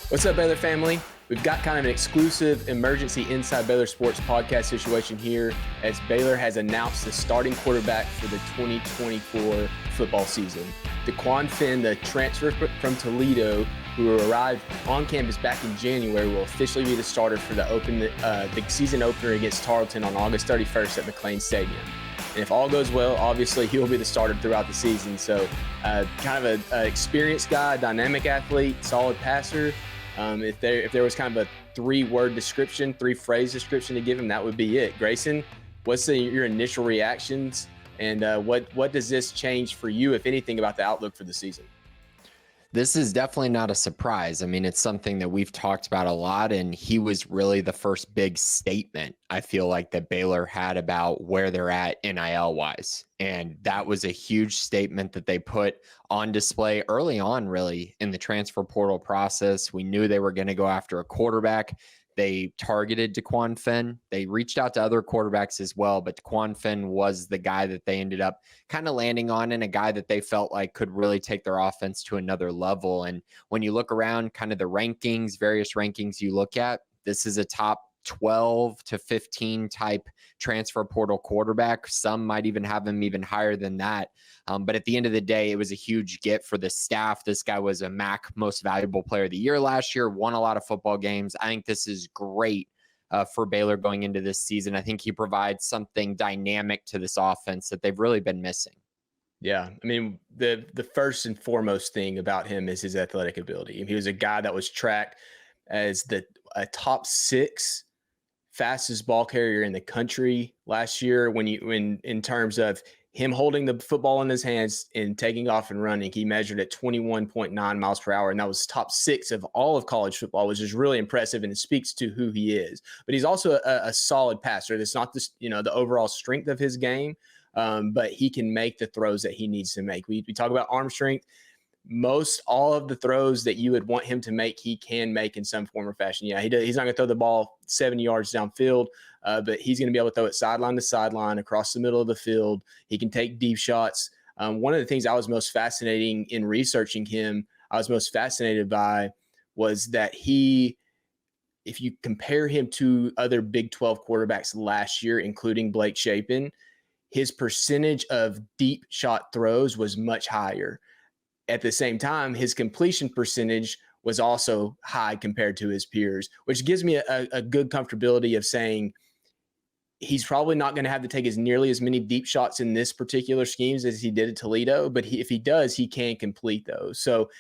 What's up, Baylor family? We've got kind of an exclusive emergency Inside Baylor Sports podcast situation here as Baylor has announced the starting quarterback for the 2024 football season. Dequan Finn, the transfer from Toledo, who arrived on campus back in January, will officially be the starter for the season opener against Tarleton on August 31st at McLean Stadium. And if all goes well, obviously he'll be the starter throughout the season. So kind of an experienced guy, dynamic athlete, solid passer. If there was kind of a three-phrase description to give him, that would be it. Grayson, what's your initial reactions, and what does this change for you, if anything, about the outlook for the season? This is definitely not a surprise. I mean, it's something that we've talked about a lot, and he was really the first big statement, I feel like, that Baylor had about where they're at NIL-wise. And that was a huge statement that they put on display early on, really, in the transfer portal process. We knew they were going to go after a quarterback. They targeted Dequan Finn. They reached out to other quarterbacks as well, but Dequan Finn was the guy that they ended up kind of landing on, and a guy that they felt like could really take their offense to another level. And when you look around kind of the rankings, various rankings you look at, this is a top 12 to 15 type transfer portal quarterback. Some might even have him even higher than that. But at the end of the day, it was a huge get for the staff. This guy was a MAC Most Valuable Player of the Year last year, won a lot of football games. I think this is great for Baylor going into this season. I think he provides something dynamic to this offense that they've really been missing. Yeah, I mean, the first and foremost thing about him is his athletic ability. He was a guy that was tracked as a top 6 fastest ball carrier in the country last year. When in terms of him holding the football in his hands and taking off and running, he measured at 21.9 miles per hour, and that was top 6 of all of college football, which is really impressive, and it speaks to who he is. But he's also a solid passer. That's not the overall strength of his game, but he can make the throws that he needs to make. We talk about arm strength. Most all of the throws that you would want him to make, he can make in some form or fashion. Yeah, he's not going to throw the ball 70 yards downfield, but he's going to be able to throw it sideline to sideline across the middle of the field. He can take deep shots. One of the things I was most fascinating in researching him, I was most fascinated by, was that if you compare him to other Big 12 quarterbacks last year, including Blake Shapen, his percentage of deep shot throws was much higher. At the same time, his completion percentage was also high compared to his peers, which gives me a good comfortability of saying he's probably not going to have to take nearly as many deep shots in this particular schemes as he did at Toledo, but if he does, he can complete those. So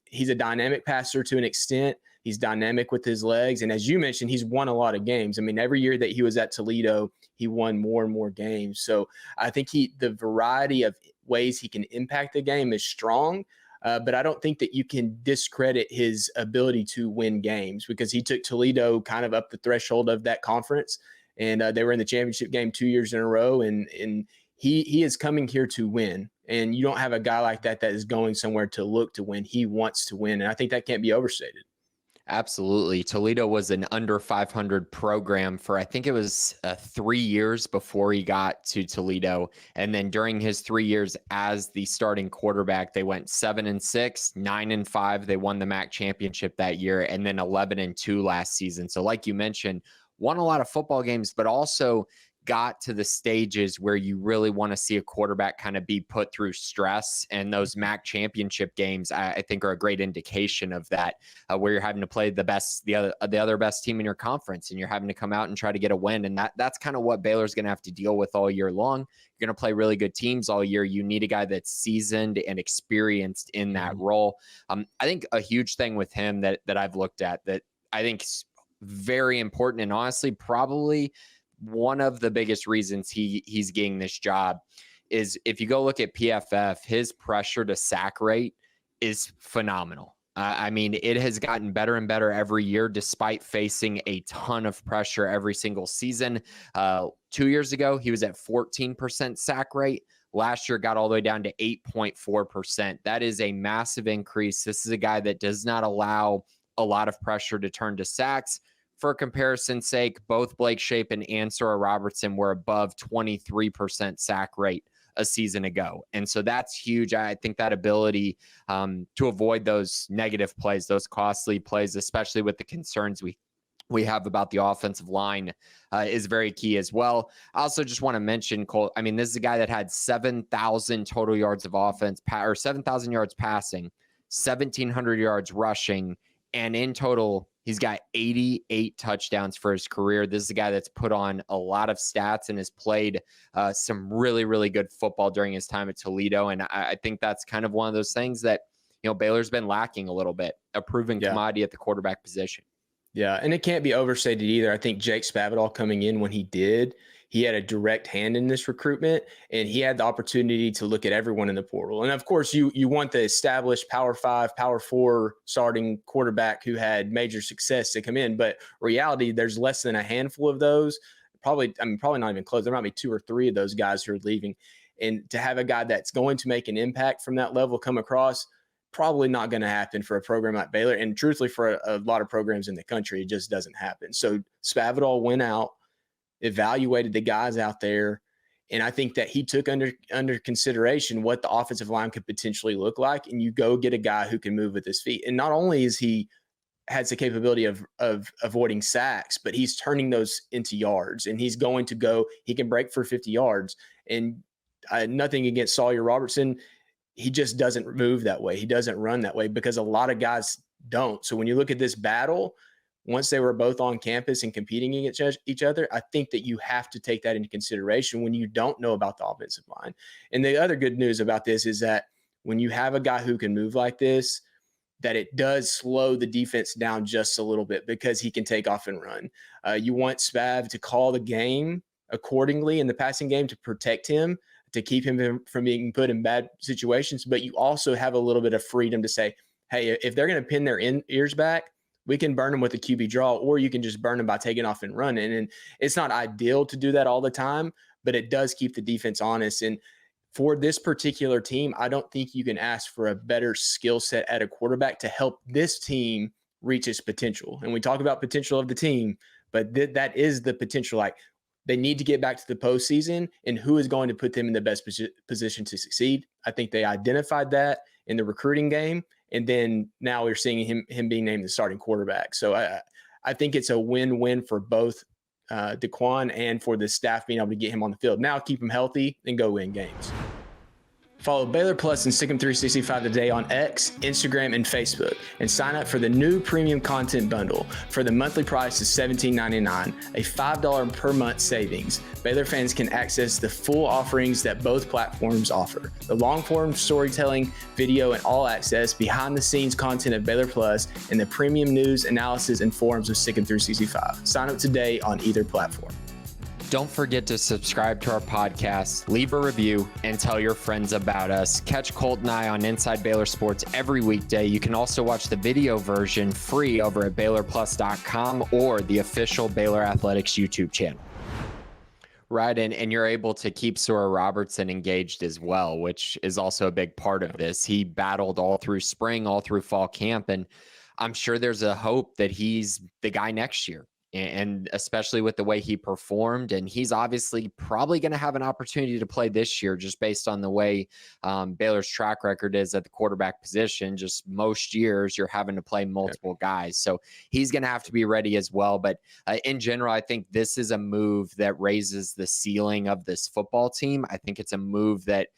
he's a dynamic passer to an extent. He's dynamic with his legs. And as you mentioned, he's won a lot of games. I mean, every year that he was at Toledo, he won more and more games. So I think the variety of ways he can impact the game is strong, but I don't think that you can discredit his ability to win games, because he took Toledo kind of up the threshold of that conference, and they were in the championship game 2 years in a row, and he is coming here to win. And you don't have a guy like that is going somewhere to look to win. He wants to win, and I think that can't be overstated. Absolutely. Toledo was an under 500 program for, I think it was 3 years before he got to Toledo. And then during his 3 years as the starting quarterback, they went 7-6, 9-5. They won the MAC championship that year, and then 11-2 last season. So like you mentioned, won a lot of football games, but also got to the stages where you really want to see a quarterback kind of be put through stress. And those MAC championship games, I think, are a great indication of that, where you're having to play the other best team in your conference, and you're having to come out and try to get a win. And that's kind of what Baylor's going to have to deal with all year long. You're going to play really good teams all year. You need a guy that's seasoned and experienced in that role. I think a huge thing with him that I've looked at that I think is very important, and honestly probably one of the biggest reasons he's getting this job, is if you go look at PFF, his pressure to sack rate is phenomenal. I mean, it has gotten better and better every year, despite facing a ton of pressure every single season. 2 years ago, he was at 14% sack rate. Last year, got all the way down to 8.4%. That is a massive increase. This is a guy that does not allow a lot of pressure to turn to sacks. For comparison's sake, both Blake Shapen and Sora Robertson were above 23% sack rate a season ago. And so that's huge. I think that ability to avoid those negative plays, those costly plays, especially with the concerns we have about the offensive line is very key as well. I also just want to mention Cole. I mean, this is a guy that had 7,000 total yards of offense, or 7,000 yards passing, 1,700 yards rushing, and in total, he's got 88 touchdowns for his career. This is a guy that's put on a lot of stats and has played some really, really good football during his time at Toledo. And I think that's kind of one of those things that, Baylor's been lacking a little bit, a proven commodity at the quarterback position. Yeah, and it can't be overstated either. I think Jake Spavital coming in when he did, he had a direct hand in this recruitment, and he had the opportunity to look at everyone in the portal. And of course, you want the established Power 5, Power 4 starting quarterback who had major success to come in. But reality, there's less than a handful of those. Probably not even close. There might be 2 or 3 of those guys who are leaving. And to have a guy that's going to make an impact from that level come across, probably not going to happen for a program like Baylor. And truthfully, for a lot of programs in the country, it just doesn't happen. So Spavital went out, evaluated the guys out there, and I think that he took under consideration what the offensive line could potentially look like. And you go get a guy who can move with his feet. And not only is he has the capability of avoiding sacks, but he's turning those into yards. And he can break for 50 yards. And nothing against Sawyer Robertson. He just doesn't move that way. He doesn't run that way because a lot of guys don't. So when you look at this battle, once they were both on campus and competing against each other, I think that you have to take that into consideration when you don't know about the offensive line. And the other good news about this is that when you have a guy who can move like this, that it does slow the defense down just a little bit because he can take off and run. You want Spav to call the game accordingly in the passing game to protect him, to keep him from being put in bad situations. But you also have a little bit of freedom to say, hey, if they're going to pin their ears back, we can burn them with a QB draw, or you can just burn them by taking off and running. And it's not ideal to do that all the time, but it does keep the defense honest. And for this particular team, I don't think you can ask for a better skill set at a quarterback to help this team reach its potential. And we talk about potential of the team, but that is the potential. Like, they need to get back to the postseason, and who is going to put them in the best position to succeed. I think they identified that in the recruiting game, and then now we're seeing him being named the starting quarterback. So I think it's a win-win for both Dequan and for the staff being able to get him on the field. Now keep him healthy and go win games. Follow Baylor Plus and Sikkim 365 today on X, Instagram, and Facebook, and sign up for the new premium content bundle. For the monthly price is $17.99, a $5 per month savings. Baylor fans can access the full offerings that both platforms offer: the long-form storytelling, video, and all access behind-the-scenes content of Baylor Plus, and the premium news, analysis, and forums of Sikkim 365. Sign up today on either platform. Don't forget to subscribe to our podcast, leave a review, and tell your friends about us. Catch Colt and I on Inside Baylor Sports every weekday. You can also watch the video version free over at BaylorPlus.com or the official Baylor Athletics YouTube channel. Right, and you're able to keep Sawyer Robertson engaged as well, which is also a big part of this. He battled all through spring, all through fall camp, and I'm sure there's a hope that he's the guy next year. And especially with the way he performed, and he's obviously probably going to have an opportunity to play this year just based on the way Baylor's track record is at the quarterback position. Just most years you're having to play multiple guys. So he's going to have to be ready as well. But in general, I think this is a move that raises the ceiling of this football team. I think it's a move that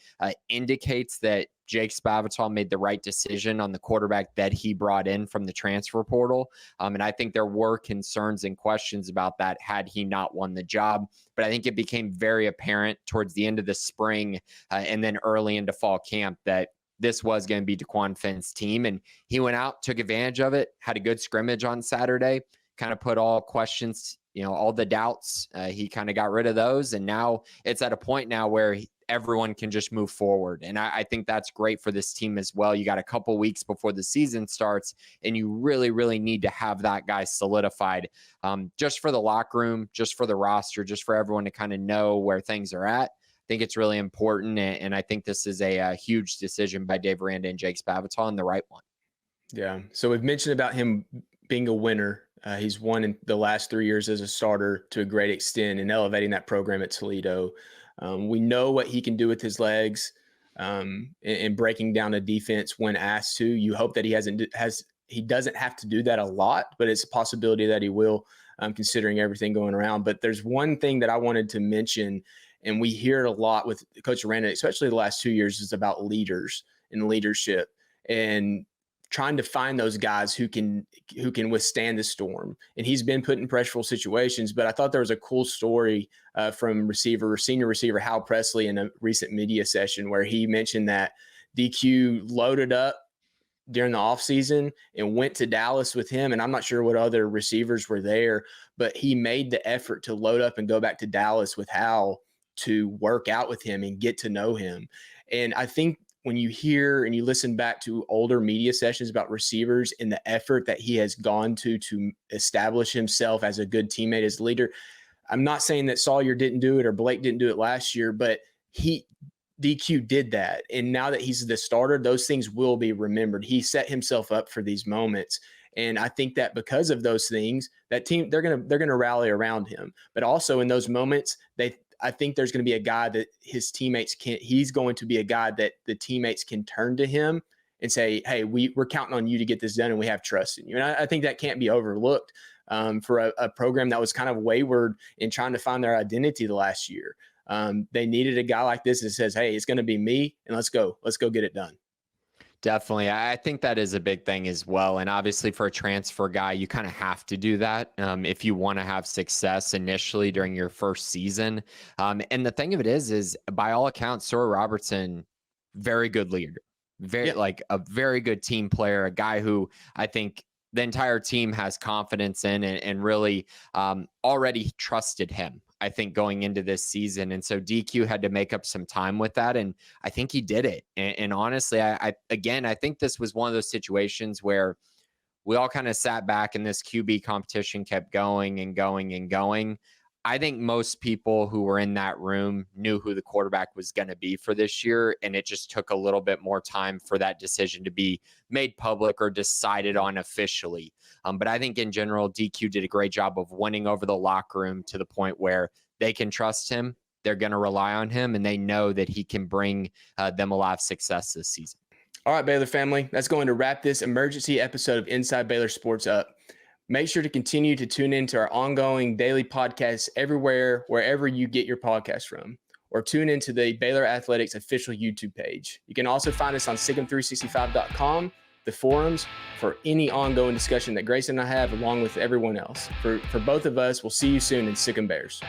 indicates that Jake Spavital made the right decision on the quarterback that he brought in from the transfer portal. And I think there were concerns and questions about that had he not won the job. But I think it became very apparent towards the end of the spring and then early into fall camp that this was going to be Dequan Finn's team. And he went out, took advantage of it, had a good scrimmage on Saturday, kind of put all questions, all the doubts. He kind of got rid of those. And now it's at a point now where everyone can just move forward. And I think that's great for this team as well. You got a couple weeks before the season starts, and you really, really need to have that guy solidified just for the locker room, just for the roster, just for everyone to kind of know where things are at. I think it's really important. And I think this is a huge decision by Dave Aranda and Jake Spavital, and the right one. Yeah. So we've mentioned about him being a winner. He's won in the last 3 years as a starter to a great extent and elevating that program at Toledo. We know what he can do with his legs and breaking down a defense when asked to. You hope that he doesn't have to do that a lot, but it's a possibility that he will, considering everything going around. But there's one thing that I wanted to mention, and we hear it a lot with Coach Aranda, especially the last 2 years, is about leaders and leadership and trying to find those guys who can withstand the storm. And he's been put in pressureful situations, but I thought there was a cool story from senior receiver Hal Presley in a recent media session where he mentioned that DQ loaded up during the offseason and went to Dallas with him. And I'm not sure what other receivers were there, but he made the effort to load up and go back to Dallas with Hal to work out with him and get to know him. And I think when you hear and you listen back to older media sessions about receivers and the effort that he has gone to establish himself as a good teammate, as a leader, I'm not saying that Sawyer didn't do it or Blake didn't do it last year, but DQ did that. And now that he's the starter, those things will be remembered. He set himself up for these moments. And I think that because of those things, that team, they're going to rally around him. But also in those moments, I think there's going to be a guy that his teammates he's going to be a guy that the teammates can turn to him and say, hey, we're counting on you to get this done and we have trust in you. And I think that can't be overlooked for a program that was kind of wayward in trying to find their identity the last year. They needed a guy like this that says, hey, it's going to be me and let's go get it done. Definitely. I think that is a big thing as well. And obviously for a transfer guy, you kind of have to do that if you want to have success initially during your first season. And the thing of it is by all accounts, Sawyer Robertson, very good leader, like a very good team player, a guy who I think the entire team has confidence in and really already trusted him, I think, going into this season. And so DQ had to make up some time with that. And I think he did it. And honestly, I think this was one of those situations where we all kind of sat back and this QB competition kept going and going and going. I think most people who were in that room knew who the quarterback was going to be for this year. And it just took a little bit more time for that decision to be made public or decided on officially. But I think in general, DQ did a great job of winning over the locker room to the point where they can trust him. They're going to rely on him and they know that he can bring them a lot of success this season. All right, Baylor family, that's going to wrap this emergency episode of Inside Baylor Sports up. Make sure to continue to tune into our ongoing daily podcasts everywhere, wherever you get your podcasts from, or tune into the Baylor Athletics official YouTube page. You can also find us on SIGM365.com, the forums, for any ongoing discussion that Grayson and I have, along with everyone else. For both of us, we'll see you soon in Sic 'em Bears.